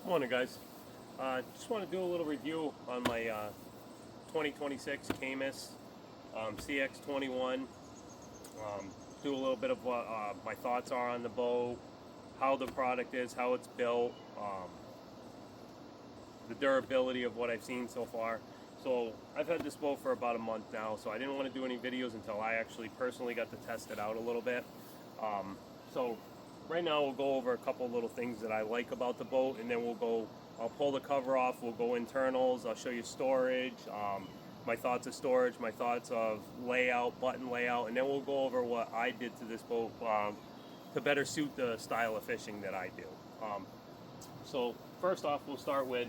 Morning, guys. Just want to do a little review on my 2026 Caymas CX21. Do a little bit of what my thoughts are on the boat, how the product is, how it's built, the durability of what I've seen so far. So I've had this boat for about a month now, so I didn't want to do any videos until I actually personally got to test it out a little bit. So right now we'll go over a couple little things that I like about the boat, and then I'll pull the cover off, we'll go internals, I'll show you storage, my thoughts of storage, my thoughts of layout, button layout, and then we'll go over what I did to this boat to better suit the style of fishing that I do. So first off, we'll start with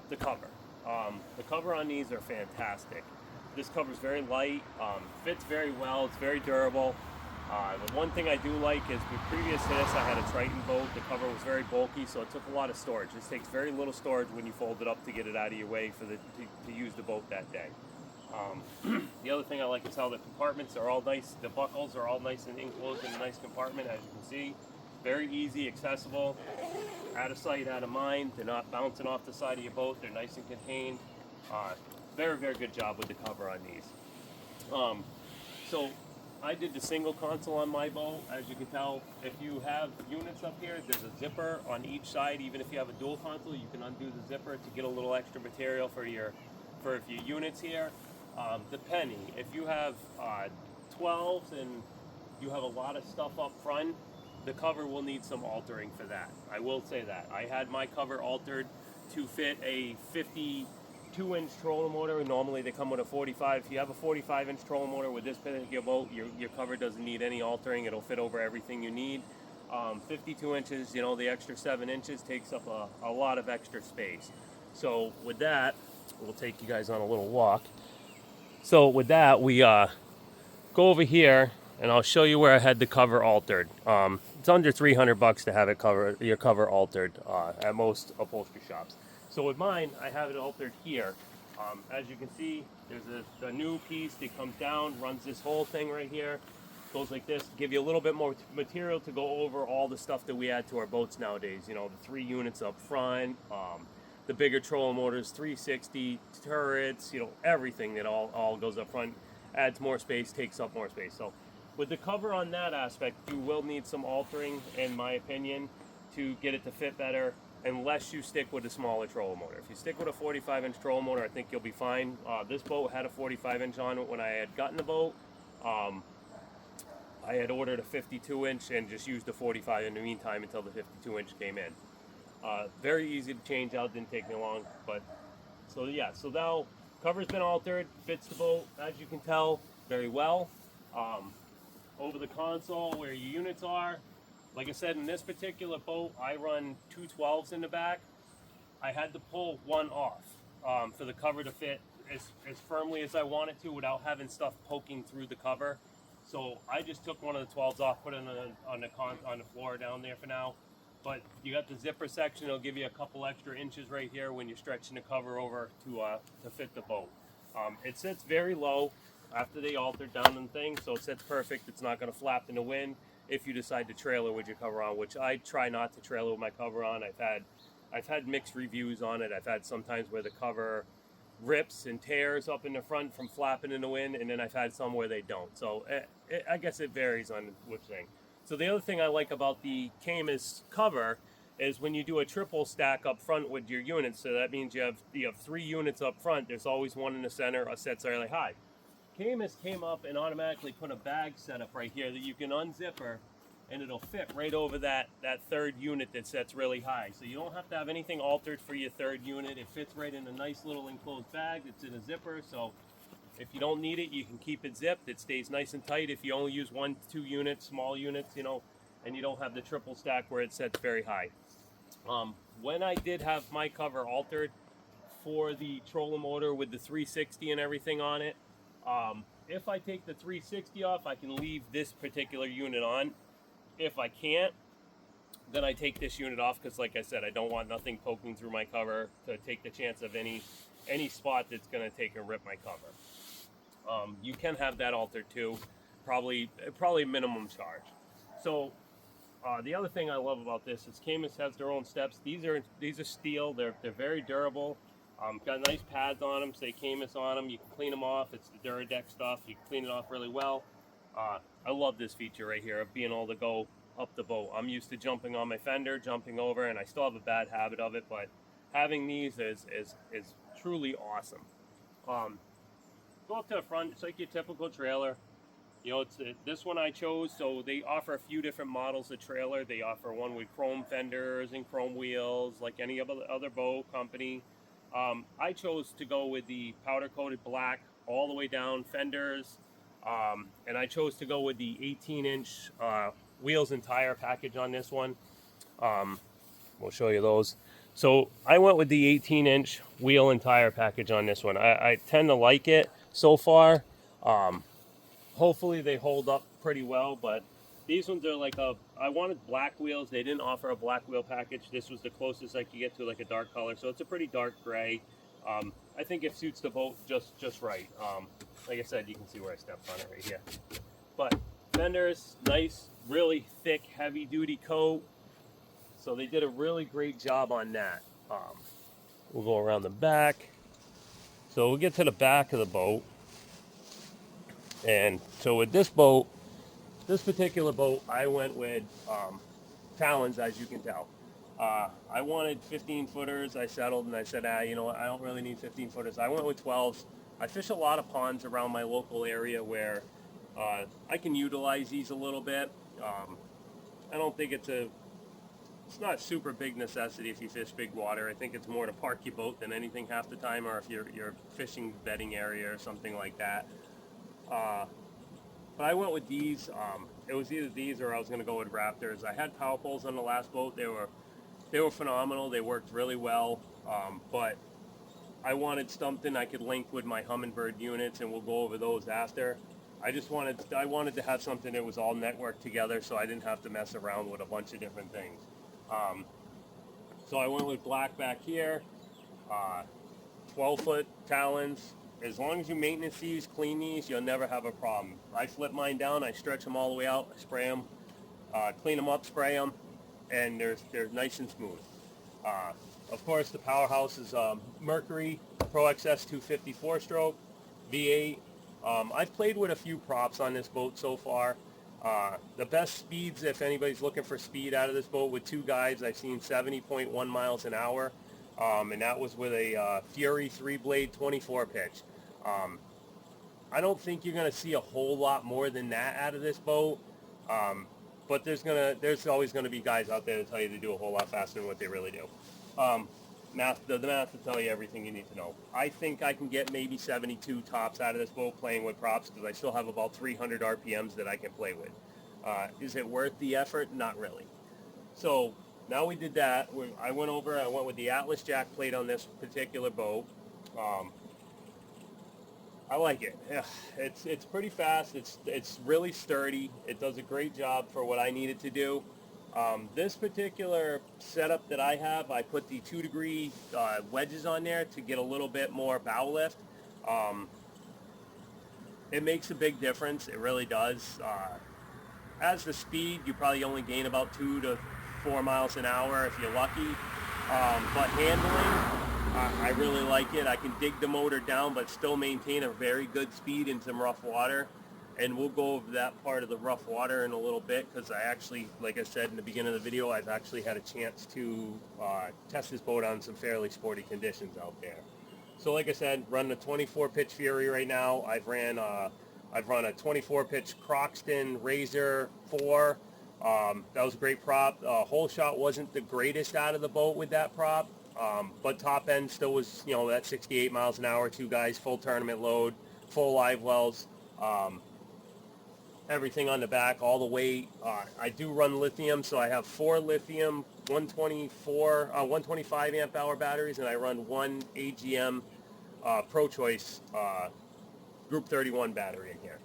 the cover. The cover on these are fantastic. This cover is very light, fits very well, it's very durable. The one thing I do like is previous to this I had a Triton boat. The cover was very bulky, so it took a lot of storage. This takes very little storage when you fold it up to get it out of your way to use the boat that day. The other thing I like is how the compartments are all nice. The buckles are all nice and enclosed in a nice compartment, as you can see. Very easy, accessible, out of sight, out of mind. They're not bouncing off the side of your boat. They're nice and contained. Very, very good job with the cover on these. So I did the single console on my boat. As you can tell, if you have units up here, there's a zipper on each side. Even if you have a dual console, you can undo the zipper to get a little extra material for your units here. The penny, if you have 12s and you have a lot of stuff up front, the cover will need some altering for that. I will say that. I had my cover altered to fit a 52-inch trolling motor. Normally they come with a 45. If you have a 45-inch trolling motor with this particular boat, your cover doesn't need any altering. It'll fit over everything you need. 52 inches, the extra 7 inches takes up a lot of extra space. So with that, we'll take you guys on a little walk. So with that, we go over here, and I'll show you where I had the cover altered. It's under $300 to have your cover altered at most upholstery shops. So with mine, I have it altered here. As you can see, there's a new piece that comes down, runs this whole thing right here, goes like this, give you a little bit more material to go over all the stuff that we add to our boats nowadays. The 3 units up front, the bigger trolling motors, 360 turrets, everything that all goes up front, adds more space, takes up more space. So with the cover on that aspect, you will need some altering, in my opinion, to get it to fit better, unless you stick with a smaller trolling motor. If you stick with a 45-inch trolling motor, I think you'll be fine. This boat had a 45-inch on it when I had gotten the boat. I had ordered a 52-inch and just used the 45 in the meantime until the 52-inch came in. Very easy to change out, didn't take me long. But so now cover's been altered, fits the boat, as you can tell, very well. Over the console where your units are, like I said, in this particular boat, I run 2 12s in the back. I had to pull one off for the cover to fit as firmly as I wanted to without having stuff poking through the cover. So I just took one of the 12s off, put it on the floor down there for now. But you got the zipper section. It'll give you a couple extra inches right here when you're stretching the cover over to fit the boat. It sits very low after they altered down the thing, so it sits perfect. It's not going to flap in the wind if you decide to trailer with your cover on, which I try not to trailer with my cover on. I've had mixed reviews on it. I've had sometimes where the cover rips and tears up in the front from flapping in the wind, and then I've had some where they don't. So I guess it varies on which thing. So the other thing I like about the Caymas cover is when you do a triple stack up front with your units, so that means you have 3 units up front, there's always one in the center, a set's really high. Caymas came up and automatically put a bag setup right here that you can unzipper, and it'll fit right over that 3rd unit that sets really high. So you don't have to have anything altered for your 3rd unit. It fits right in a nice little enclosed bag. It's in a zipper, so if you don't need it, you can keep it zipped. It stays nice and tight if you only use 1, 2 units, small units, and you don't have the triple stack where it sets very high. When I did have my cover altered for the trolling motor with the 360 and everything on it, if I take the 360 off, I can leave this particular unit on. If I can't, then I take this unit off because, like I said, I don't want nothing poking through my cover to take the chance of any spot that's going to take and rip my cover. You can have that altered too, probably minimum charge. So The other thing I love about this is Caymas has their own steps. These are steel. They're very durable. Got nice pads on them. Say Caymas on them. You can clean them off. It's the Duradex stuff. You can clean it off really well. I love this feature right here of being able to go up the boat. I'm used to jumping on my fender, jumping over, and I still have a bad habit of it. But having these is truly awesome. Go up to the front. It's like your typical trailer. You know, this one I chose, so they offer a few different models of trailer. They offer one with chrome fenders and chrome wheels, like any other boat company. I chose to go with the powder-coated black all the way down fenders, and I chose to go with the 18-inch wheels and tire package on this one. We'll show you those. So I went with the 18-inch wheel and tire package on this one. I tend to like it so far. Hopefully they hold up pretty well, but these ones are like I wanted black wheels. They didn't offer a black wheel package. This was the closest I could get to like a dark color, so it's a pretty dark gray. I think it suits the boat just right. Like I said, you can see where I stepped on it right here. But fenders, nice, really thick, heavy duty coat. So they did a really great job on that. We'll go around the back. So we'll get to the back of the boat. And so with this boat, this particular boat, I went with talons, as you can tell. I wanted 15 footers. I settled and I said, you know what, I don't really need 15 footers. I went with 12s. I fish a lot of ponds around my local area where I can utilize these a little bit. I don't think it's not a super big necessity if you fish big water. I think it's more to park your boat than anything half the time, or if you're fishing bedding area or something like that. But I went with these. It was either these or I was going to go with Raptors. I had power poles on the last boat. They were phenomenal. They worked really well. But I wanted something I could link with my Humminbird units, and we'll go over those after. I wanted to have something that was all networked together, so I didn't have to mess around with a bunch of different things. So I went with black back here, 12-foot talons. As long as you maintenance these, clean these, you'll never have a problem. I flip mine down, I stretch them all the way out, I spray them, clean them up, spray them, and they're nice and smooth. Of course, the powerhouse is Mercury Pro XS 254 stroke V8. I've played with a few props on this boat so far. The best speeds, if anybody's looking for speed out of this boat, with two guides, I've seen 70.1 miles an hour. And that was with a Fury 3-blade 24 pitch. I don't think you're going to see a whole lot more than that out of this boat. But there's always going to be guys out there that tell you to do a whole lot faster than what they really do. The math will tell you everything you need to know. I think I can get maybe 72 tops out of this boat playing with props, because I still have about 300 RPMs that I can play with. Is it worth the effort? Not really. So now we did that. I went with the Atlas jack plate on this particular boat. I like it. Yeah, it's pretty fast. It's really sturdy. It does a great job for what I need it to do. This particular setup that I have, I put the 2-degree wedges on there to get a little bit more bow lift. It makes a big difference. It really does. As the speed, you probably only gain about 2 to 4 miles an hour if you're lucky. But handling, I really like it. I can dig the motor down but still maintain a very good speed in some rough water. And we'll go over that part of the rough water in a little bit, because I actually, like I said in the beginning of the video, I've actually had a chance to test this boat on some fairly sporty conditions out there. So like I said, running a 24-pitch Fury right now. I've run a 24-pitch Croxton Razor 4. That was a great prop. Hole shot wasn't the greatest out of the boat with that prop, but top end still was, that 68 miles an hour, 2 guys, full tournament load, full live wells. Everything on the back, all the weight. I do run lithium, so I have 4 lithium 125 amp hour batteries, and I run 1 AGM Pro Choice Group 31 battery in here.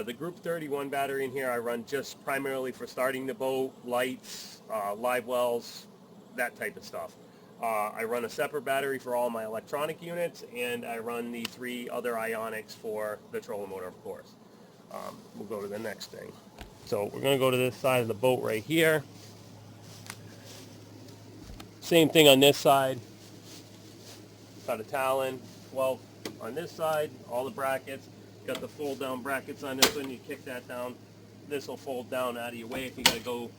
The Group 31 battery in here I run just primarily for starting the boat, lights, live wells, that type of stuff. I run a separate battery for all my electronic units, and I run the 3 other ionics for the trolling motor, of course. We'll go to the next thing. So we're going to go to this side of the boat right here. Same thing on this side. Got a talon. Well, on this side, all the brackets. Got the fold down brackets on this one. You kick that down. This will fold down out of your way if you got to go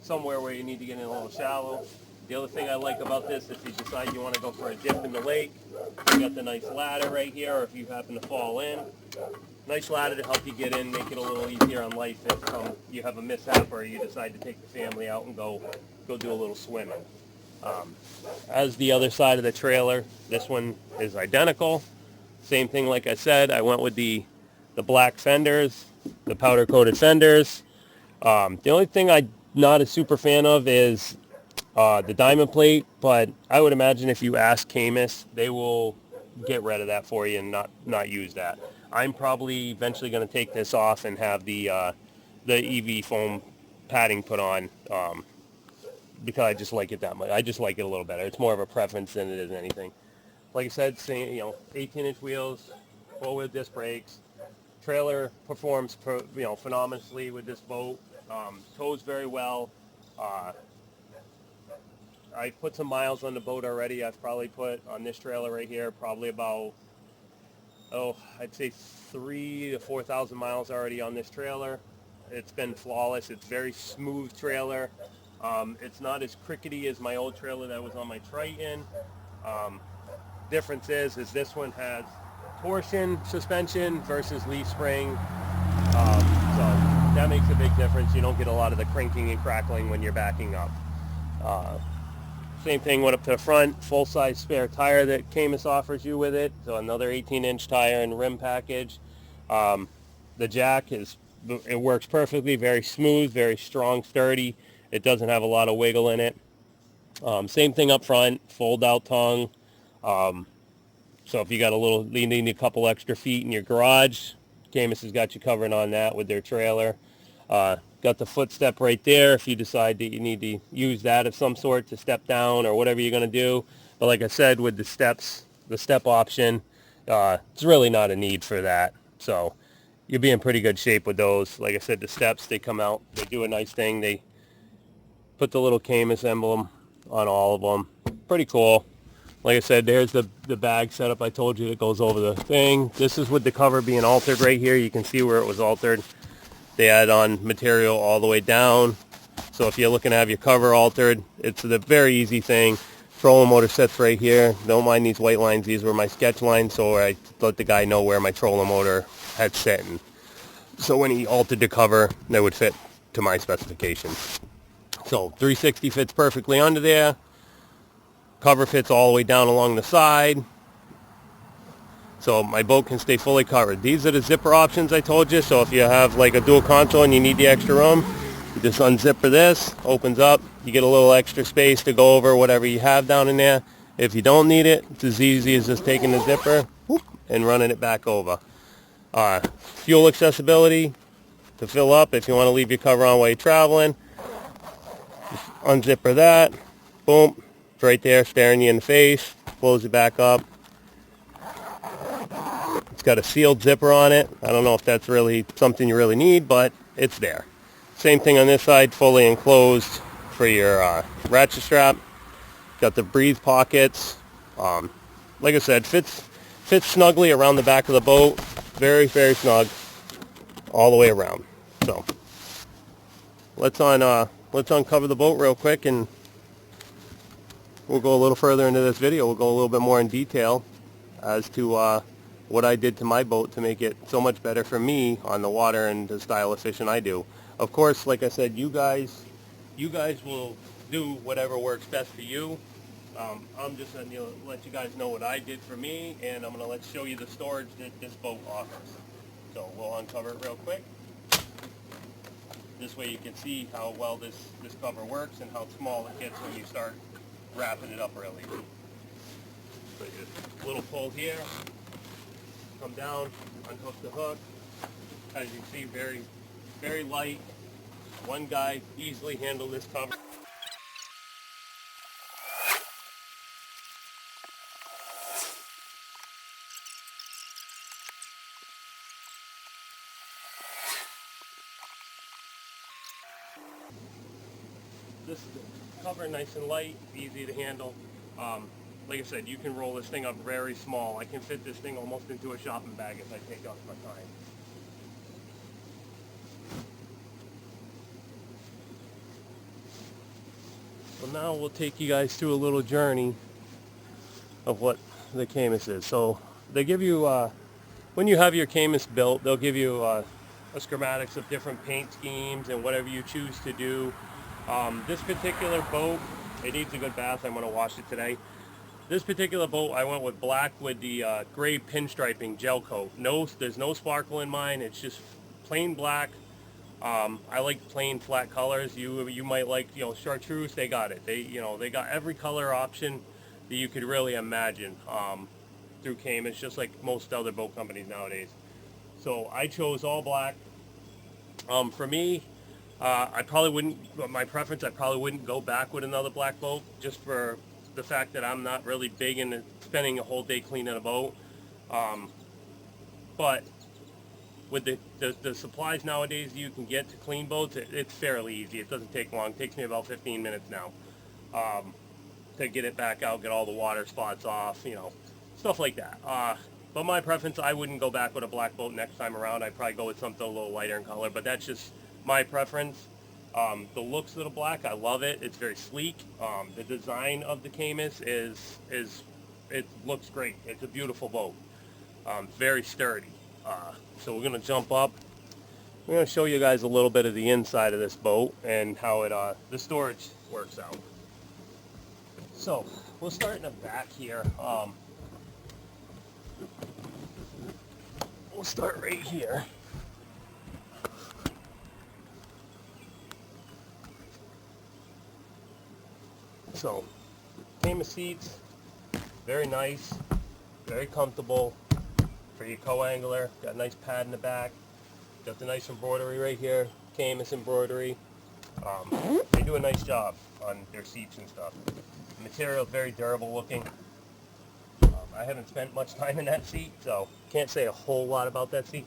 somewhere where you need to get in a little shallow. The other thing I like about this, if you decide you want to go for a dip in the lake, you got the nice ladder right here, or if you happen to fall in. Nice ladder to help you get in, make it a little easier on life if you have a mishap or you decide to take the family out and go do a little swimming. As the other side of the trailer, this one is identical. Same thing, like I said, I went with the black fenders, the powder coated fenders. The only thing I'm not a super fan of is the diamond plate, but I would imagine if you ask Caymas, they will get rid of that for you and not use that. I'm probably eventually going to take this off and have the EV foam padding put on because I just like it that much. I just like it a little better. It's more of a preference than it is anything. Like I said, 18-inch wheels, four-wheel disc brakes. Trailer performs phenomenally with this boat. Tows very well. I put some miles on the boat already. I've probably put on this trailer right here probably about, I'd say 3,000 to 4,000 miles already on this trailer. It's been flawless. It's very smooth trailer. It's not as crickety as my old trailer that was on my Triton. Difference is this one has torsion suspension versus leaf spring. So that makes a big difference. You don't get a lot of the cranking and crackling when you're backing up. Same thing went up to the front, full-size spare tire that Caymas offers you with it. So another 18-inch tire and rim package. The jack it works perfectly, very smooth, very strong, sturdy. It doesn't have a lot of wiggle in it. Same thing up front, fold-out tongue. So if you need a couple extra feet in your garage, Caymas has got you covered on that with their trailer. Got the footstep right there if you decide that you need to use that of some sort to step down or whatever you're going to do. But like I said, with the step option, it's really not a need for that. So you'll be in pretty good shape with those. Like I said, the steps, they come out, they do a nice thing. They put the little Caymas emblem on all of them. Pretty cool. Like I said, there's the bag setup I told you that goes over the thing. This is with the cover being altered right here. You can see where it was altered. They add on material all the way down. So if you're looking to have your cover altered, it's a very easy thing. Trolling motor sits right here. Don't mind these white lines. These were my sketch lines, so I let the guy know where my trolling motor had sit. And so when he altered the cover, that would fit to my specifications. So 360 fits perfectly under there. Cover fits all the way down along the side. So my boat can stay fully covered. These are the zipper options I told you. So if you have like a dual console and you need the extra room, you just unzipper this, opens up. You get a little extra space to go over whatever you have down in there. If you don't need it, it's as easy as just taking the zipper and running it back over. Fuel accessibility to fill up if you want to leave your cover on while you're traveling. Just unzipper that. Boom. It's right there staring you in the face. Close it back up. It's got a sealed zipper on it. I don't know if that's really something you really need, but it's there. Same thing on this side, fully enclosed for your ratchet strap. Got the breathe pockets. Like I said, fits snugly around the back of the boat. Very, very snug all the way around. So let's uncover the boat real quick and we'll go a little further into this video. We'll go a little bit more in detail as to what I did to my boat to make it so much better for me on the water and the style of fishing I do. Of course, like I said, you guys will do whatever works best for you. I'm just going to let you guys know what I did for me, and I'm going to show you the storage that this boat offers. So we'll uncover it real quick. This way you can see how well this cover works and how small it gets when you start wrapping it up really. So just a little pull here. Come down, unhook the hook. As you can see, very, very light. One guy easily handled this cover. this cover nice and light, easy to handle. Like I said, you can roll this thing up very small. I can fit this thing almost into a shopping bag if I take off my time. Well, now we'll take you guys through a little journey of what the Caymas is. So they give you, when you have your Caymas built, they'll give you a schematics of different paint schemes and whatever you choose to do. This particular boat, it needs a good bath. I'm going to wash it today. This particular boat, I went with black with the gray pinstriping gel coat. There's no sparkle in mine. It's just plain black. I like plain flat colors. You might like, chartreuse. They got it. They got every color option that you could really imagine through Caymas, just like most other boat companies nowadays. So I chose all black. For me, I probably wouldn't. My preference, I probably wouldn't go back with another black boat, just for the fact that I'm not really big into spending a whole day cleaning a boat. But with the supplies nowadays you can get to clean boats, it's fairly easy. It doesn't take long. It takes me about 15 minutes now to get it back out, get all the water spots off, stuff like that. But my preference, I wouldn't go back with a black boat next time around. I'd probably go with something a little lighter in color, but that's just my preference. The looks of the black, I love it. It's very sleek. The design of the Caymas it looks great. It's a beautiful boat. Very sturdy. So we're going to jump up. We're going to show you guys a little bit of the inside of this boat and how the storage works out. So we'll start in the back here. We'll start right here. So, Caymas seats, very nice, very comfortable for your co-angler. Got a nice pad in the back. Got the nice embroidery right here, Caymas embroidery. They do a nice job on their seats and stuff. The material is very durable looking. I haven't spent much time in that seat, so can't say a whole lot about that seat.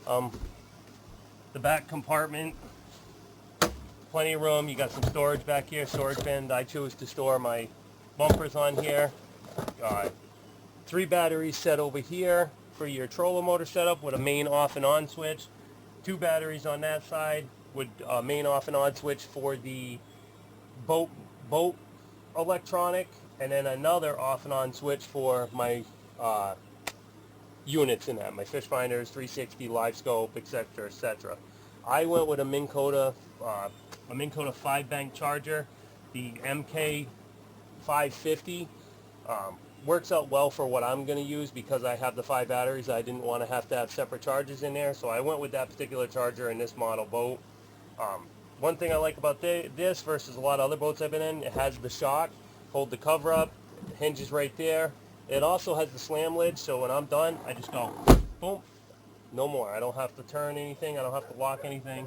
The back compartment, plenty of room. You got some storage back here, storage bin. I chose to store my bumpers on here. 3 batteries set over here for your trolling motor setup with a main off and on switch. 2 batteries on that side with a main off and on switch for the boat electronic, and then another off and on switch for my units in that, my fish finders, 360, live scope, etc., etc. I went with a Minn Kota 5-bank charger, the MK550. Works out well for what I'm going to use because I have the 5 batteries. I didn't want to have separate chargers in there, so I went with that particular charger in this model boat. One thing I like about this versus a lot of other boats I've been in, it has the shock, hold the cover up, hinges right there. It also has the slam lid, so when I'm done, I just go boom, no more. I don't have to turn anything, I don't have to lock anything.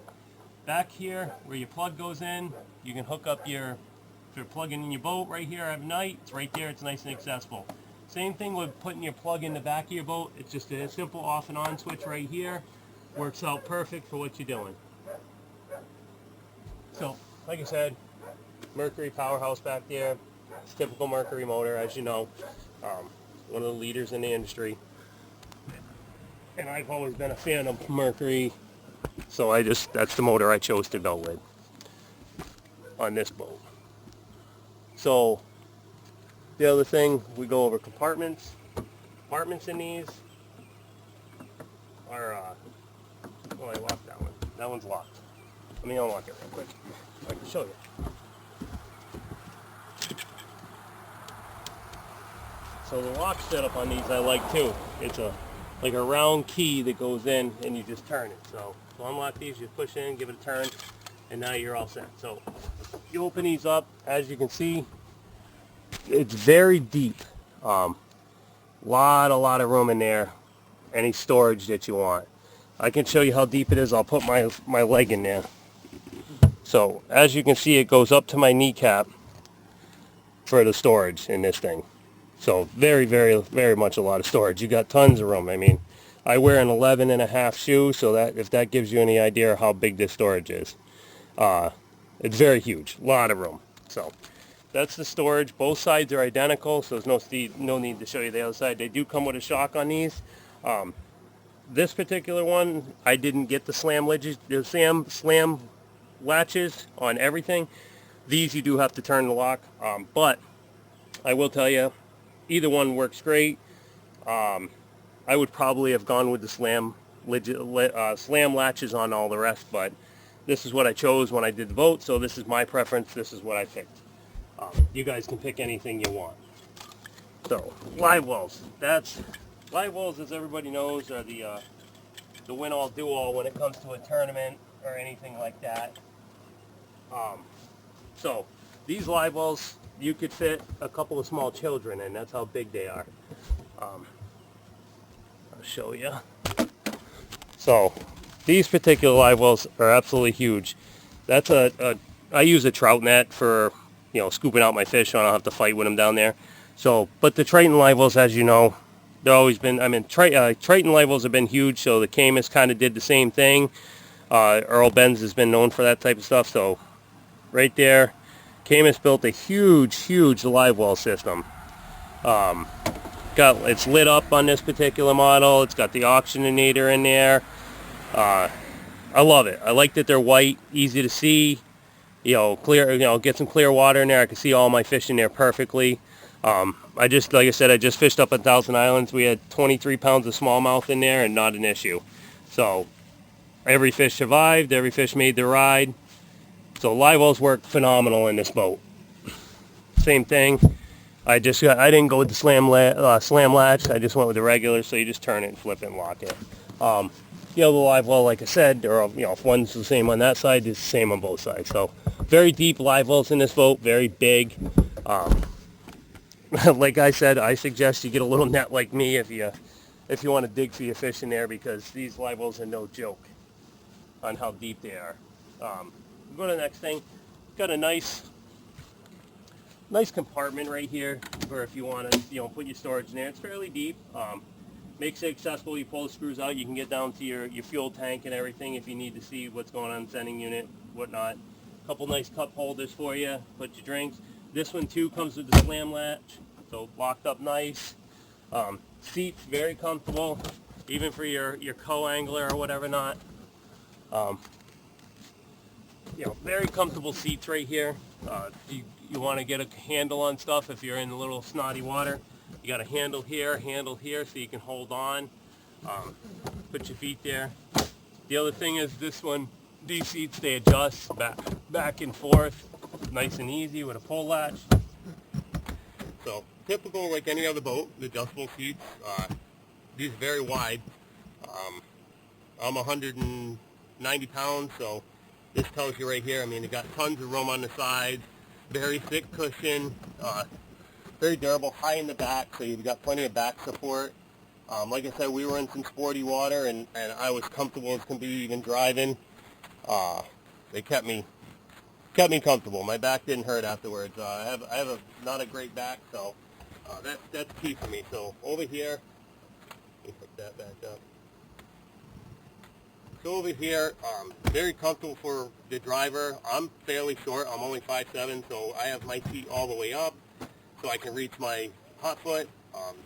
Back here, where your plug goes in, you can hook up if you're plugging in your boat right here at night, it's right there, it's nice and accessible. Same thing with putting your plug in the back of your boat. It's just a simple off and on switch right here. Works out perfect for what you're doing. So, like I said, Mercury powerhouse back there. It's typical Mercury motor, as you know. One of the leaders in the industry. And I've always been a fan of Mercury, so that's the motor I chose to go with on this boat. So, the other thing, we go over compartments. Compartments in these are, oh, I locked that one. That one's locked. Let me unlock it real quick. I can show you. So the lock setup on these I like too. It's like a round key that goes in and you just turn it. So to unlock these, you push in, give it a turn, and now you're all set. So you open these up, as you can see, it's very deep. Lot of room in there. Any storage that you want. I can show you how deep it is. I'll put my leg in there. So as you can see, it goes up to my kneecap for the storage in this thing. So very, very, very much a lot of storage. You got tons of room. I mean, I wear an 11.5 shoe, so that if that gives you any idea of how big this storage is. It's very huge, a lot of room. So that's the storage. Both sides are identical, so there's no need to show you the other side. They do come with a shock on these. This particular one, I didn't get the slam latches on everything. These you do have to turn the lock, but I will tell you, either one works great. I would probably have gone with the slam latches on all the rest, but this is what I chose when I did the vote, so this is my preference. This is what I picked. You guys can pick anything you want. So, live wells. Live wells, as everybody knows, are the win-all, do-all when it comes to a tournament or anything like that. So, these live wells, you could fit a couple of small children in. That's how big they are. I'll show you. So, these particular live wells are absolutely huge. That's I use a trout net for, scooping out my fish, so I don't have to fight with them down there. So, but the Triton live wells, as you know, they've always been, Triton live wells have been huge, so the Caymas kind of did the same thing. Earl Benz has been known for that type of stuff, so right there, Caymas built a huge live well system. It's lit up on this particular model. It's got the oxygenator in there. I love it. I like that they're white, easy to see. Clear. Get some clear water in there. I can see all my fish in there perfectly. Like I said, I just fished up at Thousand Islands. We had 23 pounds of smallmouth in there, and not an issue. So every fish survived. Every fish made the ride. So live wells work phenomenal in this boat. Same thing. I didn't go with the slam latch. I just went with the regular. So you just turn it and flip it and lock it. The live well, like I said, or if one's the same on that side, it's the same on both sides. So very deep live wells in this boat, very big. Like I said, I suggest you get a little net like me if you want to dig for your fish in there, because these live wells are no joke on how deep they are. Go to the next thing. Got a nice compartment right here for if you want to put your storage in there. It's fairly deep. Makes it accessible. You pull the screws out, you can get down to your fuel tank and everything if you need to see what's going on in the sending unit, whatnot. A couple nice cup holders for you, put your drinks. This one too comes with the slam latch, so locked up nice. Seats, very comfortable, even for your co-angler or whatever not. Very comfortable seats right here. You want to get a handle on stuff if you're in a little snotty water. You got a handle here, so you can hold on. Put your feet there. The other thing is these seats, they adjust back and forth, nice and easy with a pull latch. So typical like any other boat, the adjustable seats. These are very wide. I'm 190 pounds, so this tells you right here. They got tons of room on the sides, very thick cushion. Very durable, high in the back, so you've got plenty of back support. Like I said, we were in some sporty water, and I was comfortable as can be even driving. They kept me comfortable. My back didn't hurt afterwards. I have not a great back, so that's key for me. So over here, let me put that back up. So over here, very comfortable for the driver. I'm fairly short. I'm only 5'7", so I have my feet all the way up, so I can reach my hot foot.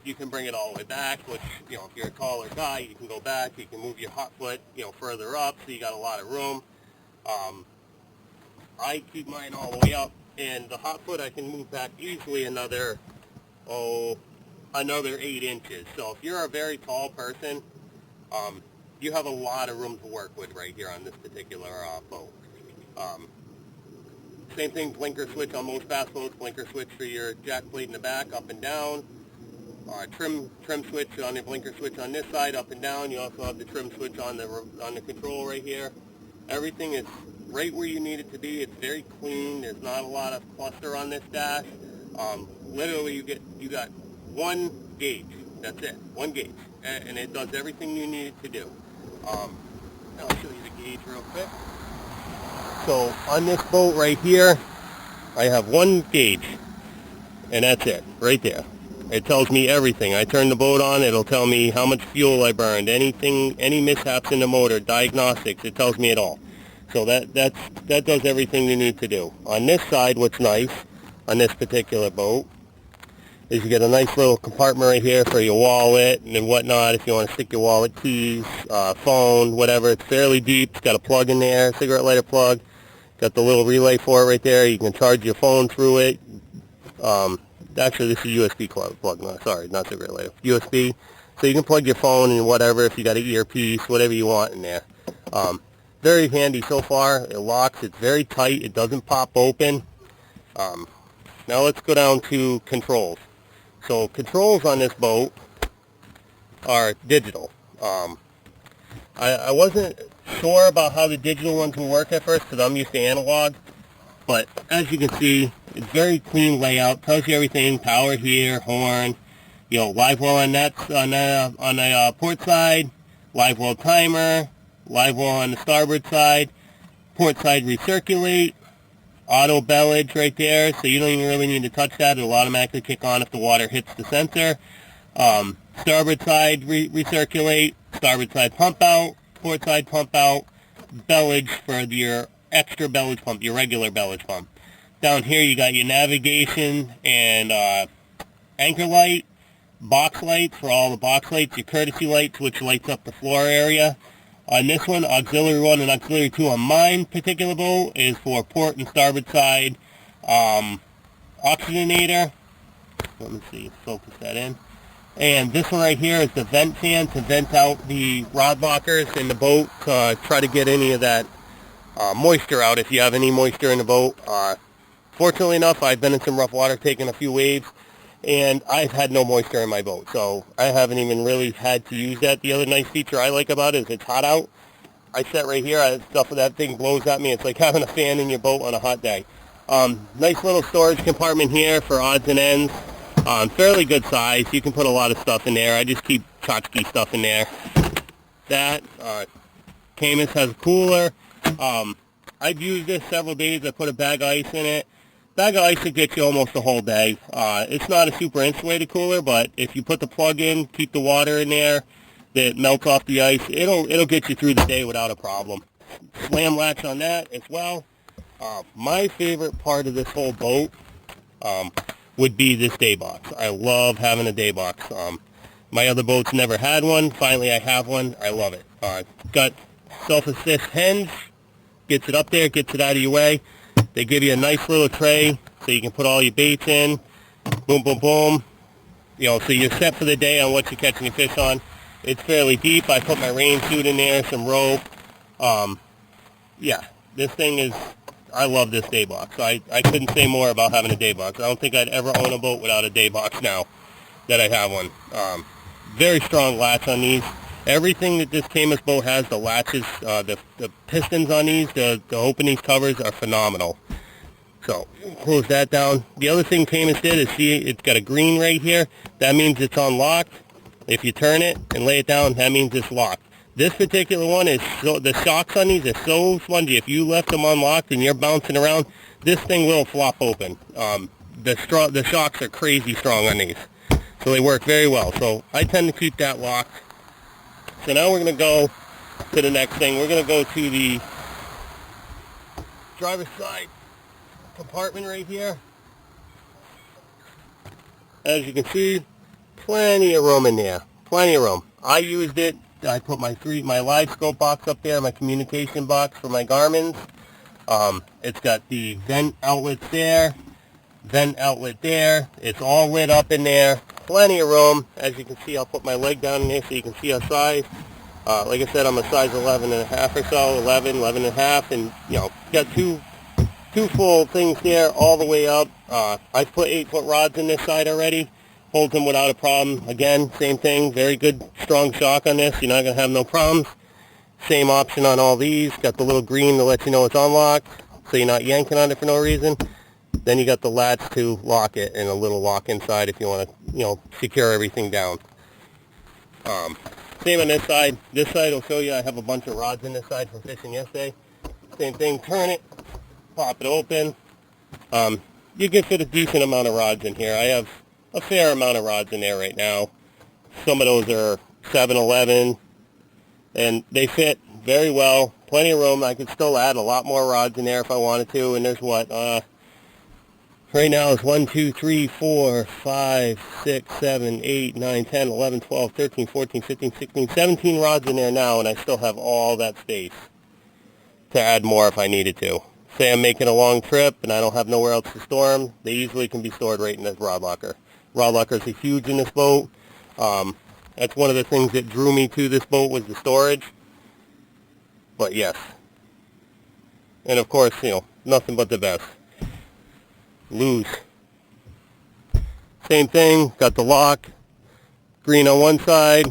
You can bring it all the way back, which, if you're a taller guy, you can go back. You can move your hot foot, further up, so you got a lot of room. I keep mine all the way up, and the hot foot I can move back easily another 8 inches. So if you're a very tall person, you have a lot of room to work with right here on this particular boat. Same thing, blinker switch on most fast boats, blinker switch for your jack plate in the back, up and down. Trim switch on the blinker switch on this side, up and down. You also have the trim switch on the control right here. Everything is right where you need it to be. It's very clean. There's not a lot of cluster on this dash. Literally, you got one gauge. That's it, one gauge, and it does everything you need it to do. I'll show you the gauge real quick. So on this boat right here, I have one gauge, and that's it, right there. It tells me everything. I turn the boat on, it'll tell me how much fuel I burned, any mishaps in the motor, diagnostics, it tells me it all. So that does everything you need to do. On this side, what's nice on this particular boat is you get a nice little compartment right here for your wallet and whatnot. If you want to stick your wallet, keys, phone, whatever. It's fairly deep. It's got a plug in there, cigarette lighter plug. Got the little relay for it right there. You can charge your phone through it. Actually, this is a USB plug. No, sorry, not cigarette lighter. USB. So you can plug your phone and whatever, if you got an earpiece, whatever you want in there. Very handy so far. It locks. It's very tight. It doesn't pop open. Now let's go down to controls. So controls on this boat are digital. I wasn't sure about how the digital ones would work at first because I'm used to analog. But as you can see, it's very clean layout. Tells you everything. Power here, horn. You know, live well on the port side. Live well timer. Live well on the starboard side. Port side recirculate. Auto bellage right there, so you don't even really need to touch that. It'll automatically kick on if the water hits the sensor. Starboard side recirculate, starboard side pump out, port side pump out, bellage for your extra bellage pump, your regular bellage pump. Down here you got your navigation and anchor light, box lights for all the box lights, your courtesy lights which lights up the floor area. On this one, auxiliary 1 and auxiliary 2 on mine particular boat is for port and starboard side oxygenator. Let me see, focus that in. And this one right here is the vent fan to vent out the rod lockers in the boat to try to get any of that moisture out if you have any moisture in the boat. Fortunately enough, I've been in some rough water taking a few waves, and I've had no moisture in my boat, so I haven't even really had to use that. The other nice feature I like about it is it's hot out. I sit right here, stuff of that thing blows at me. It's like having a fan in your boat on a hot day. Nice little storage compartment here for odds and ends. Fairly good size. You can put a lot of stuff in there. I just keep tchotchke stuff in there. That, Caymas has a cooler. I've used this several days. I put a bag of ice in it. Bag of ice will get you almost the whole day. It's not a super insulated cooler, but if you put the plug in, keep the water in there, that melts off the ice, it'll get you through the day without a problem. Slam latch on that as well. My favorite part of this whole boat would be this day box. I love having a day box. My other boats never had one. Finally, I have one. I love it. Got self-assist hinge, gets it up there, gets it out of your way. They give you a nice little tray so you can put all your baits in. Boom, boom, boom. You know, so you're set for the day on what you're catching your fish on. It's fairly deep. I put my rain suit in there, some rope. Yeah, this thing is, I love this day box. I couldn't say more about having a day box. I don't think I'd ever own a boat without a day box now that I have one. Very strong latch on these. Everything that this Caymas boat has, the latches, the pistons on these, the open these covers are phenomenal. So, close that down. The other thing Caymas did is, see, it's got a green right here. That means it's unlocked. If you turn it and lay it down, that means it's locked. This particular one is, the shocks on these are so spongy. If you left them unlocked and you're bouncing around, this thing will flop open. The shocks are crazy strong on these. So they work very well. So I tend to keep that locked. So now we're going to go to the next thing. We're going to go to the driver's side compartment right here. As you can see, plenty of room in there. Plenty of room. I used it. I put my live scope box up there, my communication box for my Garmin's. It's got the vent outlets there, vent outlet there. It's all lit up in there. Plenty of room. As you can see, I'll put my leg down in there so you can see our size. Like I said, I'm a size 11 and a half or so, 11 and a half, and you know, got two full things here all the way up. I've put 8-foot rods in this side already. Holds them without a problem. Again, same thing. Very good, strong shock on this. You're not going to have no problems. Same option on all these. Got the little green to let you know it's unlocked, so you're not yanking on it for no reason. Then you got the latch to lock it and a little lock inside if you want to, you know, secure everything down. Same on this side. This side will show you I have a bunch of rods in this side from fishing yesterday. Same thing. Turn it, pop it open. You can fit a decent amount of rods in here. I have a fair amount of rods in there right now. Some of those are 7-11, and they fit very well. Plenty of room. I could still add a lot more rods in there if I wanted to. And there's what, right now it's 1, 2, 3, 4, 5, 6, 7, 8, 9, 10, 11, 12, 13, 14, 15, 16, 17 rods in there now, and I still have all that space to add more if I needed to. Say I'm making a long trip and I don't have nowhere else to store them, they easily can be stored right in this rod locker. Rod lockers are huge in this boat. That's one of the things that drew me to this boat was the storage. But yes. And of course, you know, nothing but the best. Loose. Same thing, got the lock. Green on one side,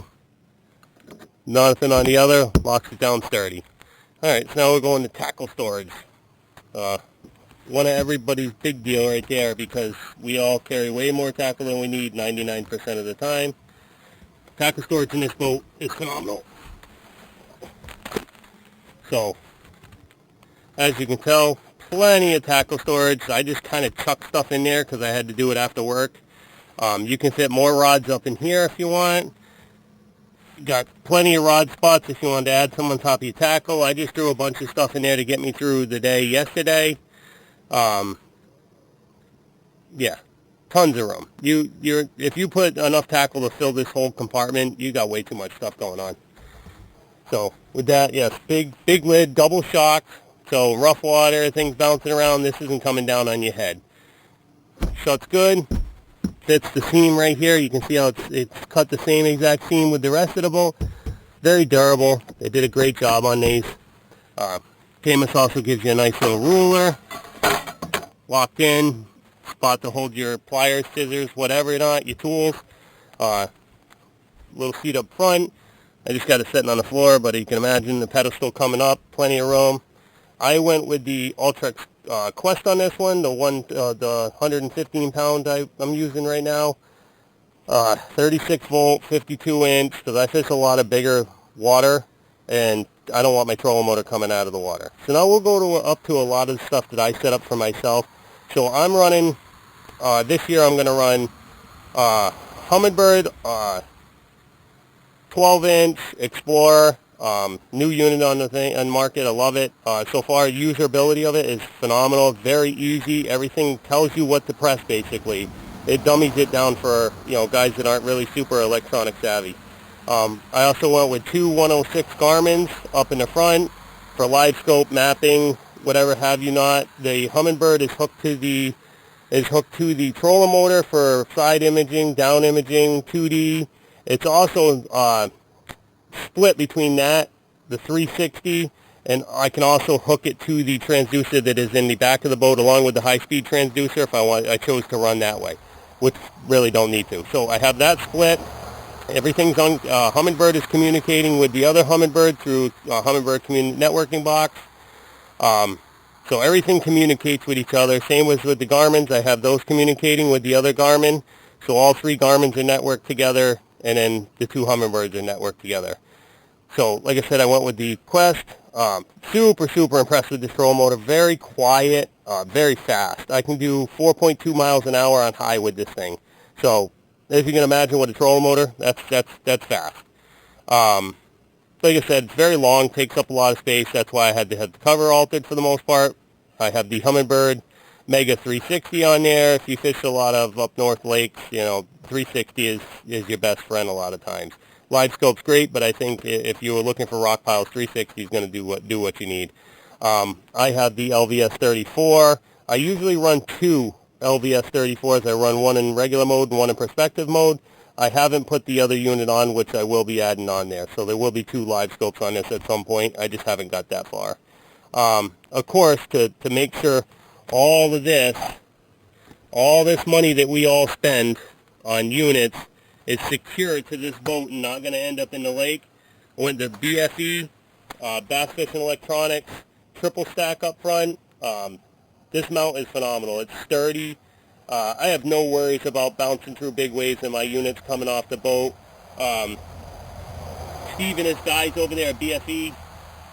nothing on the other, locks it down sturdy. Alright, so now we're going to tackle storage. One of everybody's big deal right there because we all carry way more tackle than we need 99% of the time. Tackle storage in this boat is phenomenal. So, as you can tell, plenty of tackle storage. I just kind of chuck stuff in there because I had to do it after work. You can fit more rods up in here if you want. Got plenty of rod spots if you want to add some on top of your tackle. I just threw a bunch of stuff in there to get me through the day yesterday. Yeah, tons of room. If you put enough tackle to fill this whole compartment, you got way too much stuff going on. So with that, yes, big lid, double shock. So rough water, things bouncing around, this isn't coming down on your head. Shuts good. Fits the seam right here. You can see how it's cut the same exact seam with the rest of the boat. Very durable. They did a great job on these. Caymas also gives you a nice little ruler. Locked in. Spot to hold your pliers, scissors, whatever you want, your tools. Little seat up front. I just got it sitting on the floor, but you can imagine the pedestal coming up. Plenty of room. I went with the Ultrex Quest on this one, the 115 pound I'm using right now. 36 volt, 52 inch, because I fish a lot of bigger water, and I don't want my trolling motor coming out of the water. So now we'll go up to a lot of the stuff that I set up for myself. So I'm running, this year I'm going to run Humminbird, 12 inch Explorer. New unit on the market. I love it. So far, usability of it is phenomenal. Very easy. Everything tells you what to press, basically. It dummies it down for, you know, guys that aren't really super electronic savvy. I also went with two 106 Garmin's up in the front for live scope mapping, whatever have you not. The Humminbird is hooked to the trolling motor for side imaging, down imaging, 2D. It's also split between that, the 360, and I can also hook it to the transducer that is in the back of the boat along with the high-speed transducer if I chose to run that way, which really don't need to. So I have that split. Everything's on, Humminbird is communicating with the other Humminbird through Humminbird networking box. So everything communicates with each other. Same as with the Garmin's. I have those communicating with the other Garmin. So all three Garmin's are networked together, and then the two Humminbirds are networked together. So, like I said, I went with the Quest. Super impressed with this trolling motor. Very quiet, very fast. I can do 4.2 miles an hour on high with this thing. So, as you can imagine with a trolling motor, that's fast. Like I said, it's very long, takes up a lot of space. That's why I had to have the cover altered for the most part. I have the Humminbird Mega 360 on there. If you fish a lot of up north lakes, you know, 360 is your best friend a lot of times. Live scope's great, but I think if you were looking for rock piles, 360 is going to do what you need. I have the LVS 34. I usually run two LVS 34s. I run one in regular mode and one in perspective mode. I haven't put the other unit on, which I will be adding on there. So there will be two live scopes on this at some point. I just haven't got that far. Of course, to make sure all this money that we all spend on units is secure to this boat and not going to end up in the lake, I went to BFE, Bass Fishing Electronics, triple stack up front. This mount is phenomenal. It's sturdy. I have no worries about bouncing through big waves in my units coming off the boat. Steve and his guys over there at BFE,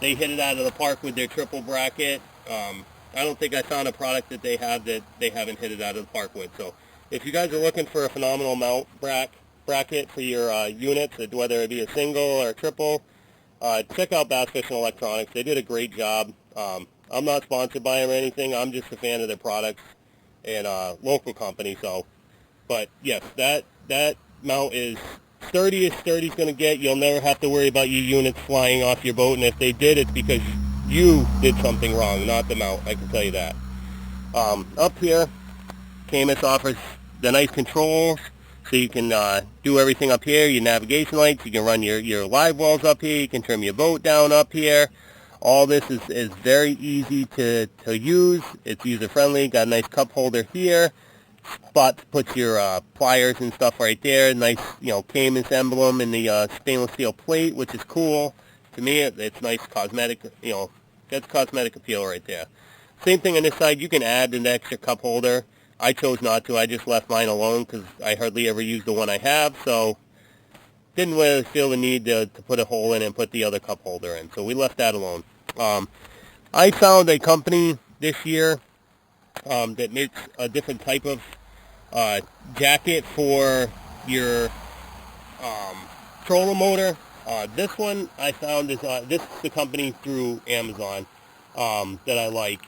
they hit it out of the park with their triple bracket. I don't think I found a product that they have that they haven't hit it out of the park with. So if you guys are looking for a phenomenal mount bracket for your units, whether it be a single or a triple, check out Bass Fishing Electronics. They did a great job. I'm not sponsored by them or anything. I'm just a fan of their products and local company. So, but yes, that mount is sturdy as sturdy's going to get. You'll never have to worry about your units flying off your boat, and if they did, it's because you did something wrong, not the mount. I can tell you that. Up here, Caymas offers the nice controls, so you can do everything up here. Your navigation lights, you can run your live wells up here, you can trim your boat down up here. All this is very easy to use. It's user-friendly. Got a nice cup holder here. Spot to put your pliers and stuff right there. Nice, Caymas emblem in the stainless steel plate, which is cool. To me, it's nice cosmetic, that's cosmetic appeal right there. Same thing on this side. You can add an extra cup holder. I chose not to. I just left mine alone because I hardly ever use the one I have, so didn't really feel the need to put a hole in and put the other cup holder in, so we left that alone. I found a company this year that makes a different type of jacket for your trolling motor. This one I found is this is the company through Amazon that I like.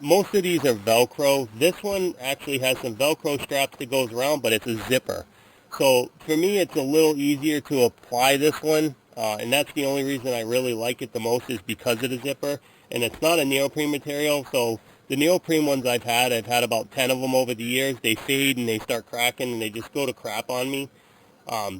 Most of these are Velcro. This one actually has some Velcro straps that goes around, but it's a zipper. So for me, it's a little easier to apply this one, and that's the only reason I really like it the most is because of the zipper. And it's not a neoprene material, so the neoprene ones I've had about 10 of them over the years. They fade and they start cracking and they just go to crap on me.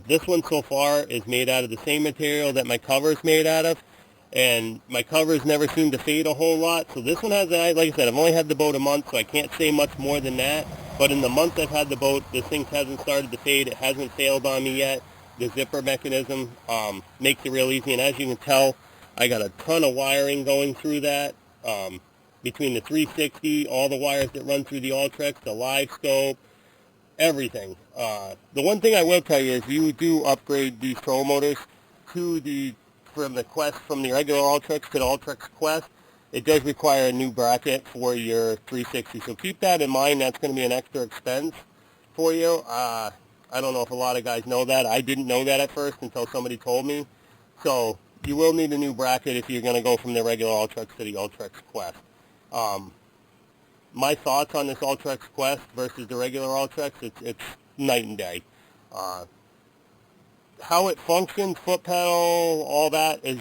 This one so far is made out of the same material that my cover's made out of, and my covers never seem to fade a whole lot. So this one has, like I said, I've only had the boat a month, so I can't say much more than that. But in the month I've had the boat, this thing hasn't started to fade. It hasn't failed on me yet. The zipper mechanism makes it real easy, and as you can tell, I got a ton of wiring going through that. Between the 360, all the wires that run through the Ultrex, the live scope, everything. The one thing I will tell you is you do upgrade these troll motors to from the regular Ultrex to the Ultrex Quest. It does require a new bracket for your 360, so keep that in mind. That's going to be an extra expense for you. I don't know if a lot of guys know that. I didn't know that at first until somebody told me. So you will need a new bracket if you're going to go from the regular Ultrex to the Ultrex Quest. My thoughts on this Ultrex Quest versus the regular Ultrex, it's night and day. How it functions, foot pedal, all that is,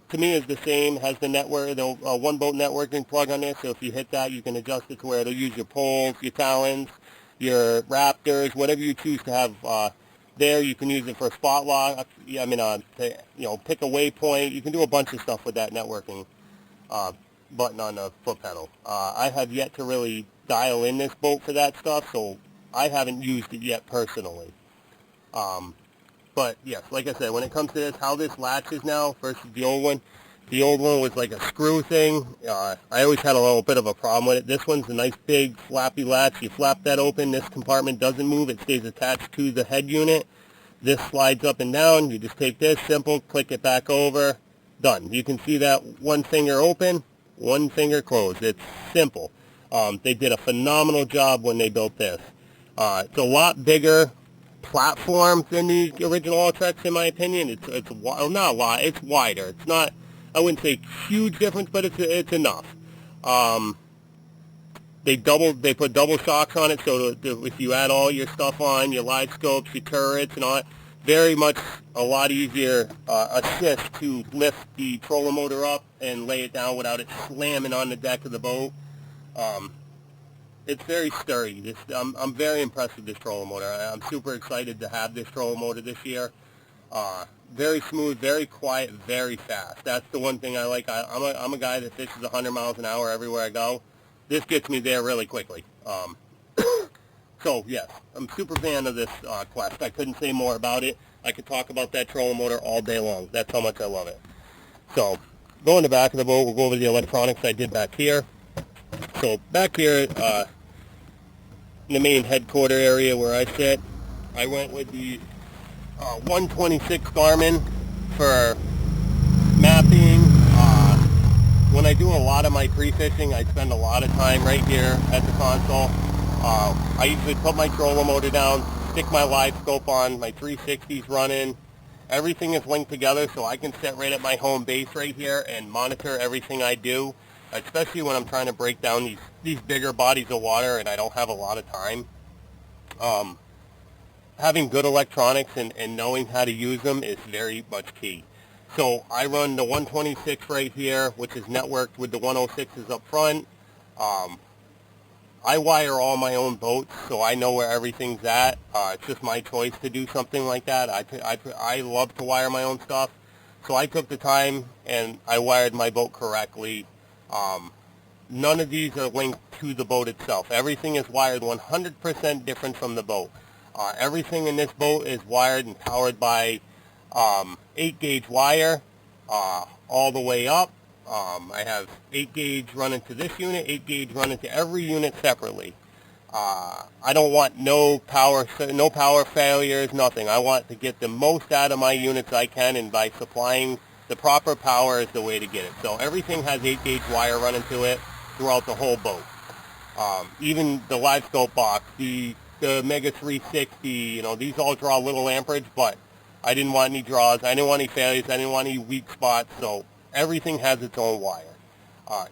to me, is the same. Has the network, the one boat networking plug on there, so if you hit that, you can adjust it to where it'll use your poles, your talons, your raptors, whatever you choose to have there. You can use it for spot lock. To, pick a waypoint. You can do a bunch of stuff with that networking button on the foot pedal. I have yet to really dial in this boat for that stuff, so I haven't used it yet personally. But yes, like I said, when it comes to this, how this latches now versus the old one was like a screw thing. I always had a little bit of a problem with it. This one's a nice big flappy latch. You flap that open, this compartment doesn't move. It stays attached to the head unit. This slides up and down. You just take this, simple, click it back over, done. You can see that one finger open, one finger closed. It's simple. They did a phenomenal job when they built this. It's a lot bigger platform than the original Ultrex, in my opinion. It's not a lot. It's wider. It's not, I wouldn't say huge difference, but it's enough. They put double shocks on it, so if you add all your stuff on, your live scopes, your turrets, and all that, very much a lot easier assist to lift the trolling motor up and lay it down without it slamming on the deck of the boat. It's very sturdy. I'm very impressed with this trolling motor. I'm super excited to have this trolling motor this year. Very smooth, very quiet, very fast. That's the one thing I like. I'm a guy that fishes 100 miles an hour everywhere I go. This gets me there really quickly. So, yes, I'm a super fan of this Quest. I couldn't say more about it. I could talk about that trolling motor all day long. That's how much I love it. So, go in the back of the boat. We'll go over the electronics I did back here. So, back here, in the main headquarter area where I sit, I went with the 126 Garmin for mapping. When I do a lot of my pre-fishing, I spend a lot of time right here at the console. I usually put my trolling motor down, stick my live scope on, my 360's running, Everything is linked together, so I can sit right at my home base right here and monitor everything I do, especially when I'm trying to break down these bigger bodies of water and I don't have a lot of time. Having good electronics and knowing how to use them is very much key. So I run the 126 right here, which is networked with the 106s up front. I wire all my own boats, so I know where everything's at. It's just my choice to do something like that. I love to wire my own stuff, so I took the time and I wired my boat correctly. None of these are linked to the boat itself. Everything is wired 100% different from the boat. Everything in this boat is wired and powered by 8-gauge wire all the way up. I have 8-gauge running to this unit, 8-gauge running to every unit separately. I don't want no power failures, nothing. I want to get the most out of my units I can, and by supplying the proper power is the way to get it. So everything has 8-gauge wire running to it throughout the whole boat. Even the live scope box, the Mega 360, these all draw little amperage, but I didn't want any draws, I didn't want any failures, I didn't want any weak spots, so everything has its own wire.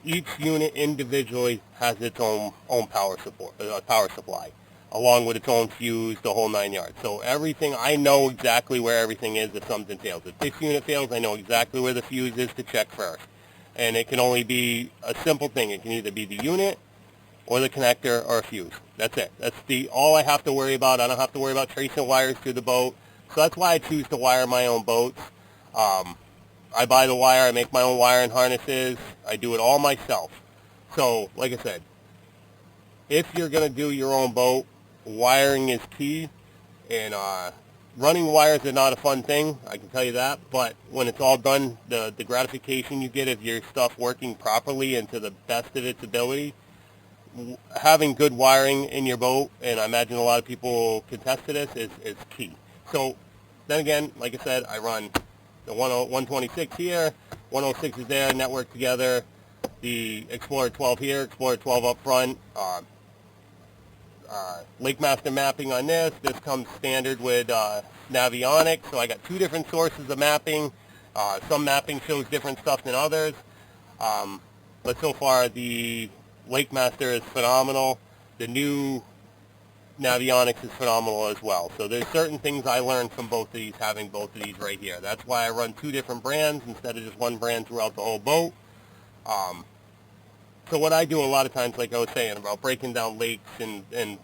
Each unit individually has its own power supply, along with its own fuse, the whole 9 yards. So everything, I know exactly where everything is if something fails. If this unit fails, I know exactly where the fuse is to check first. And it can only be a simple thing. It can either be the unit or the connector or a fuse. That's it. That's all I have to worry about. I don't have to worry about tracing wires to the boat. So that's why I choose to wire my own boats. I buy the wire. I make my own wiring harnesses. I do it all myself. So, like I said, if you're going to do your own boat, wiring is key. And running wires are not a fun thing, I can tell you that. But when it's all done, the gratification you get of your stuff working properly and to the best of its ability, having good wiring in your boat, and I imagine a lot of people contest to this, is key. So, then again, like I said, I run the 126 here, 106 is there, networked together, the Explorer 12 here, Explorer 12 up front, Lake Master mapping on this. This comes standard with Navionics, so I got two different sources of mapping. Some mapping shows different stuff than others, but so far the Lake Master is phenomenal. The new Navionics is phenomenal as well. So there's certain things I learned from both of these, having both of these right here. That's why I run two different brands instead of just one brand throughout the whole boat. So what I do a lot of times, like I was saying, about breaking down lakes and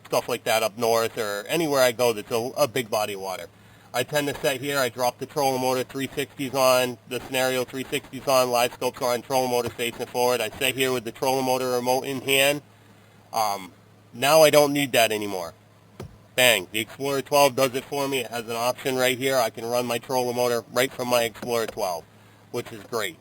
stuff like that up north or anywhere I go that's a big body of water, I tend to set here, I drop the trolling motor, 360s on, the scenario 360s on, live scopes on, trolling motor facing forward. I sit here with the trolling motor remote in hand. Now I don't need that anymore. Bang, the Explorer 12 does it for me. It has an option right here. I can run my trolling motor right from my Explorer 12, which is great.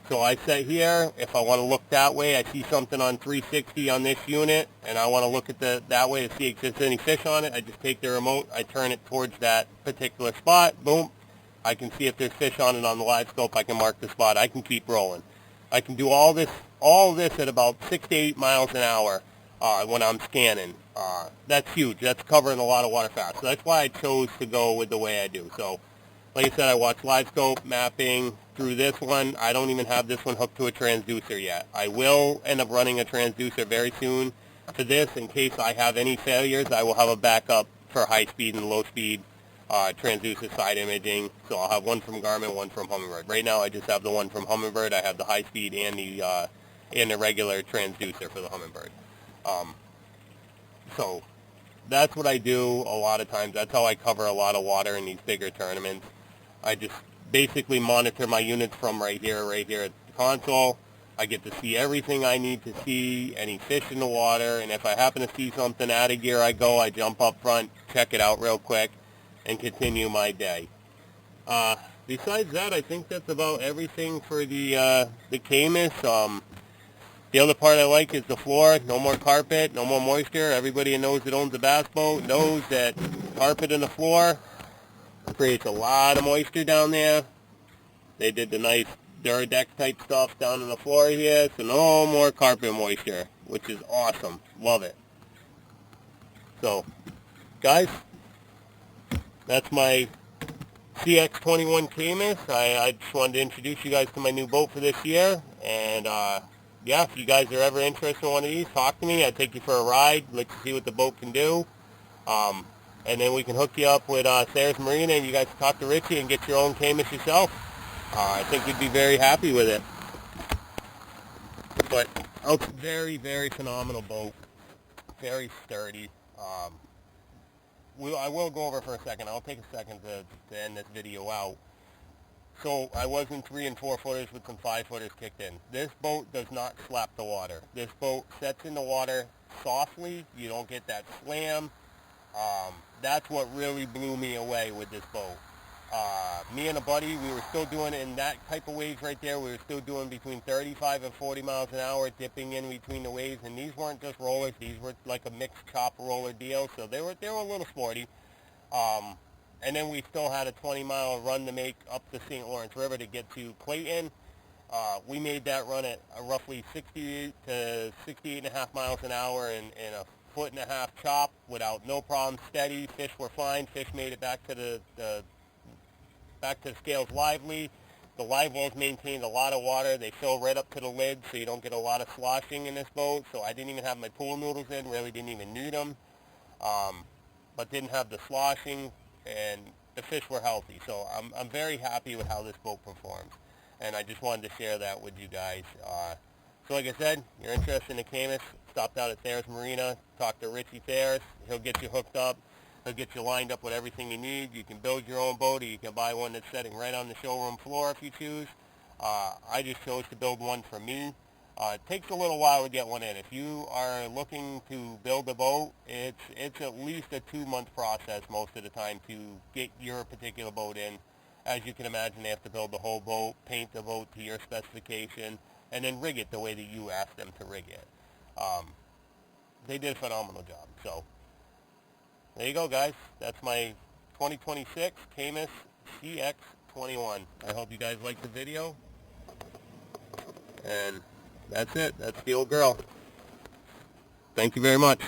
So I sit here, if I want to look that way, I see something on 360 on this unit, and I want to look at that way to see if there's any fish on it. I just take the remote, I turn it towards that particular spot, boom. I can see if there's fish on it on the live scope. I can mark the spot. I can keep rolling. I can do all this at about 6 to 8 miles an hour when I'm scanning. That's huge. That's covering a lot of water fast. So that's why I chose to go with the way I do. So, like I said, I watch live scope mapping through this one. I don't even have this one hooked to a transducer yet. I will end up running a transducer very soon to this in case I have any failures. I will have a backup for high speed and low speed transducer side imaging. So I'll have one from Garmin, one from Humminbird. Right now I just have the one from Humminbird. I have the high speed and the regular transducer for the Humminbird. So that's what I do a lot of times. That's how I cover a lot of water in these bigger tournaments. I just basically monitor my units from right here at the console. I get to see everything I need to see, any fish in the water, and if I happen to see something out of gear, I jump up front, check it out real quick, and continue my day. Besides that, I think that's about everything for the Caymas. The other part I like is the floor. No more carpet, no more moisture. Everybody who knows that owns a bass boat knows that carpet in the floor creates a lot of moisture down there. They did the nice Duradex type stuff down on the floor here, so no more carpet moisture, which is awesome. Love it. So, guys, that's my CX21 Caymas. I just wanted to introduce you guys to my new boat for this year. And yeah, if you guys are ever interested in one of these, talk to me. I'd take you for a ride, let you see what the boat can do. And then we can hook you up with Sayers Marina, and you guys can talk to Richie and get your own Caymas yourself. I think you'd be very happy with it. But it's a very, very phenomenal boat. Very sturdy. I will go over for a second. I'll take a second to end this video out. So I was in 3 and 4 footers with some 5 footers kicked in. This boat does not slap the water. This boat sets in the water softly. You don't get that slam. That's what really blew me away with this boat. Me and a buddy, we were still doing in that type of waves right there. We were still doing between 35 and 40 miles an hour, dipping in between the waves. And these weren't just rollers; these were like a mixed chop roller deal. So they were a little sporty. And then we still had a 20-mile run to make up the St. Lawrence River to get to Clayton. We made that run at roughly 60 to 68.5 miles an hour in a 1.5 foot chop without no problem, steady. Fish were fine. Fish made it back to the scales lively. The live wells maintained a lot of water. They fill right up to the lid, so you don't get a lot of sloshing in this boat. So I didn't even have my pool noodles in. Really didn't even need them. But didn't have the sloshing, and the fish were healthy. So I'm very happy with how this boat performs. And I just wanted to share that with you guys. So like I said, you're interested in the Caymas, stop down at Sayers Marina, talk to Richie Sayers. He'll get you hooked up. He'll get you lined up with everything you need. You can build your own boat, or you can buy one that's sitting right on the showroom floor if you choose. I just chose to build one for me. It takes a little while to get one in. If you are looking to build a boat, it's at least a 2-month process most of the time to get your particular boat in. As you can imagine, they have to build the whole boat, paint the boat to your specification, and then rig it the way that you ask them to rig it. They did a phenomenal job. So there you go, guys. That's my 2026 Caymas CX21. I hope you guys liked the video. And that's it. That's the old girl. Thank you very much.